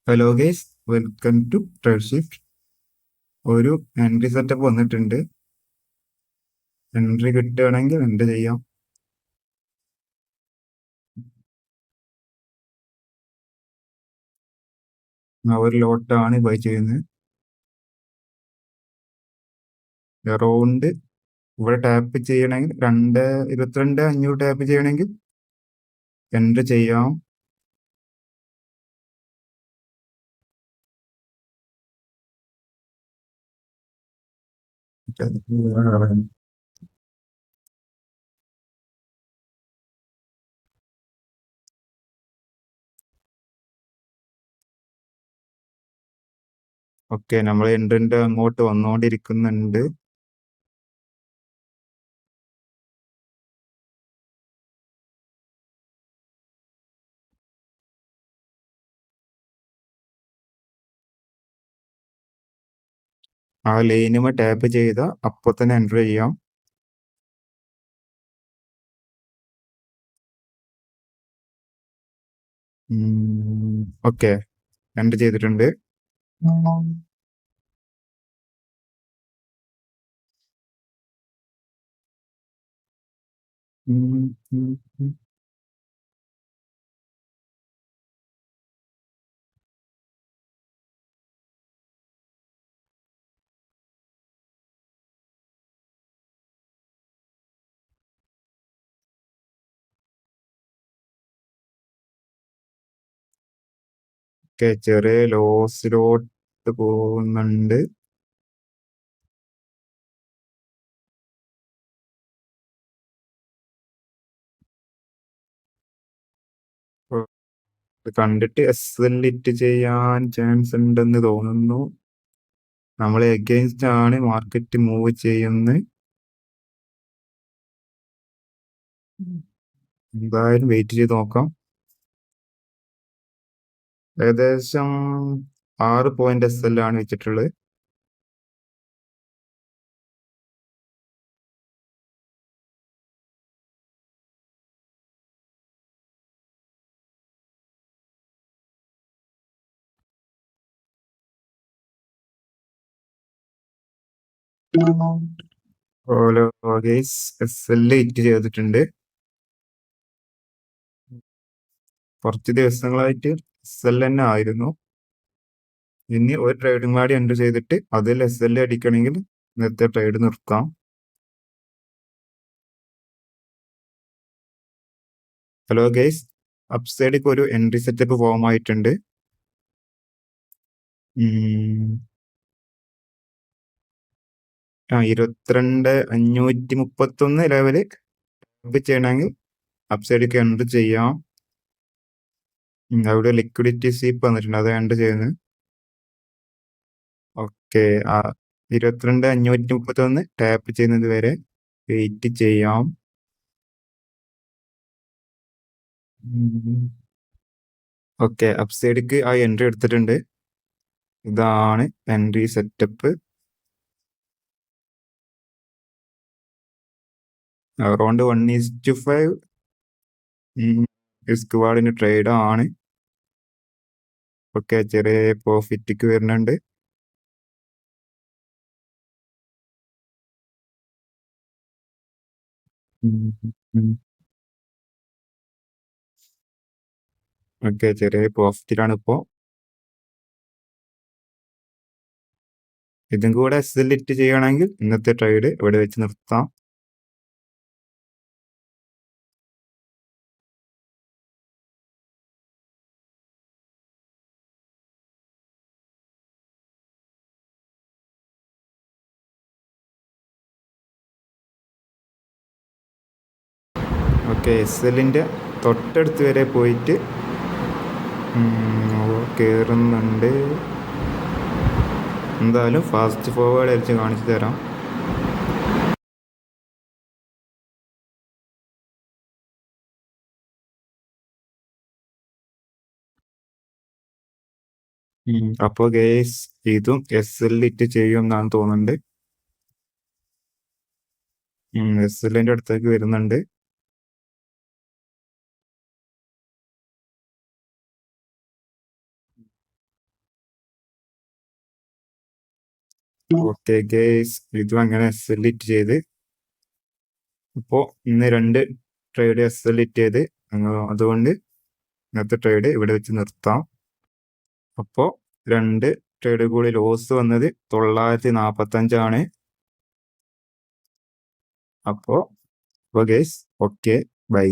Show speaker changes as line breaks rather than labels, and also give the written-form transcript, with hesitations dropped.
Hello guys, welcome to Trade Shift. ഒരു entry setup വന്നിട്ടുണ്ട്. Entry കിട്ടുകയാണെങ്കിൽ എൻട്രി ചെയ്യാം. ഒരു ലോട്ടാണ് ബൈ ചെയ്യുന്നത്. അറൗണ്ട് ഇവിടെ ടാപ്പ് ചെയ്യണമെങ്കിൽ 22,500 ടാപ്പ് ചെയ്യണമെങ്കിൽ എൻട്രി ചെയ്യാം. ഓക്കെ, നമ്മൾ എൻട്രിന്റെ അങ്ങോട്ട് വന്നുകൊണ്ടിരിക്കുന്നുണ്ട്. ആ ലൈനുമ ടാപ്പ് ചെയ്ത അപ്പോൾ തന്നെ എൻട്രി ചെയ്യാം. ഓക്കെ, എൻട്രി ചെയ്തിട്ടുണ്ട്. ഓക്കെ, ചെറിയ ലോസിലോട്ട് പോകുന്നുണ്ട്. ഇത് കണ്ടിട്ട് എസ് എൽ ഇറ്റ് ചെയ്യാൻ ചാൻസ് ഉണ്ടെന്ന് തോന്നുന്നു. നമ്മളെ എഗെയിൻസ്റ്റ് ആണ് മാർക്കറ്റ് മൂവ് ചെയ്യുന്നത്. എന്തായാലും വെയിറ്റ് ചെയ്ത് നോക്കാം. ഏകദേശം 6 പോയിന്റ് എസ് എൽ ആണ് വെച്ചിട്ടുള്ളത്. ഓരോ ഗേസ് എസ് എൽ ഹിറ്റ് ചെയ്തിട്ടുണ്ട്. കുറച്ച് ദിവസങ്ങളായിട്ട് എസ് എൽ തന്നെ ആയിരുന്നു. ഇനി ഒരു ട്രേഡും കൂടി എൻട്രി ചെയ്തിട്ട് അതിൽ എസ് എൽ അടിക്കണമെങ്കിൽ നേരത്തെ ട്രേഡ് നിർത്താം. ഹലോ ഗൈസ്, അപ്സൈഡിക്ക് ഒരു എൻട്രി സെറ്റപ്പ് ഫോം ആയിട്ടുണ്ട്. 22,531 ലെവല് ചെയ്യണമെങ്കിൽ അപ്സൈഡിക്ക് എൻട്രി ചെയ്യാം. അവിടെ ലിക്വിഡിറ്റി സ്വീപ്പ് വന്നിട്ടുണ്ട്, അത് എൻട്രി ചെയ്യുന്നത്. ഓക്കെ, 22,531 ടാപ്പ് ചെയ്യുന്നത് വരെ വെയിറ്റ് ചെയ്യാം. ഓക്കെ, അപ്സൈഡിക്ക് ആ എൻട്രി എടുത്തിട്ടുണ്ട്. ഇതാണ് എൻട്രി സെറ്റപ്പ്. അറൗണ്ട് 1:5 സ്ക്വാഡിന് ട്രേഡ് ആണ്. ഓക്കെ, ചെറിയ പ്രോഫിറ്റിക്ക് വരുന്നുണ്ട്. ഓക്കെ, ചെറിയ പ്രോഫിറ്റിലാണ് ഇപ്പോ. ഇതും കൂടെ എസ് എൽ ഇറ്റ് ചെയ്യണമെങ്കിൽ ഇന്നത്തെ ട്രേഡ് ഇവിടെ വെച്ച് നിർത്താം. ഓക്കെ, എസ് എല്ലിൻ്റെ തൊട്ടടുത്ത് വരെ പോയിട്ട് കയറുന്നുണ്ട്. എന്തായാലും ഫാസ്റ്റ് ഫോർവേഡ് അടിച്ച് കാണിച്ചു തരാം. അപ്പോൾ ഗേസ് ഇതും എസ് എൽ ഇറ്റ് ചെയ്യും എന്നാണ് തോന്നുന്നുണ്ട്. എസ് എല്ലിൻ്റെ അടുത്തേക്ക് വരുന്നുണ്ട്. ഓക്കെ ഗേസ്, ഇതും അങ്ങനെ SL ഹിറ്റ് ചെയ്ത്. അപ്പോൾ ഇന്ന് 2 ട്രേഡ് SL ഹിറ്റ് ചെയ്ത്. അതുകൊണ്ട് ഇന്നത്തെ ട്രേഡ് ഇവിടെ വെച്ച് നിർത്താം. അപ്പോൾ 2 ട്രേഡ് കൂടി ലോസ് വന്നത് 945 അപ്പോൾ ഗേസ് ഓക്കെ ബൈ.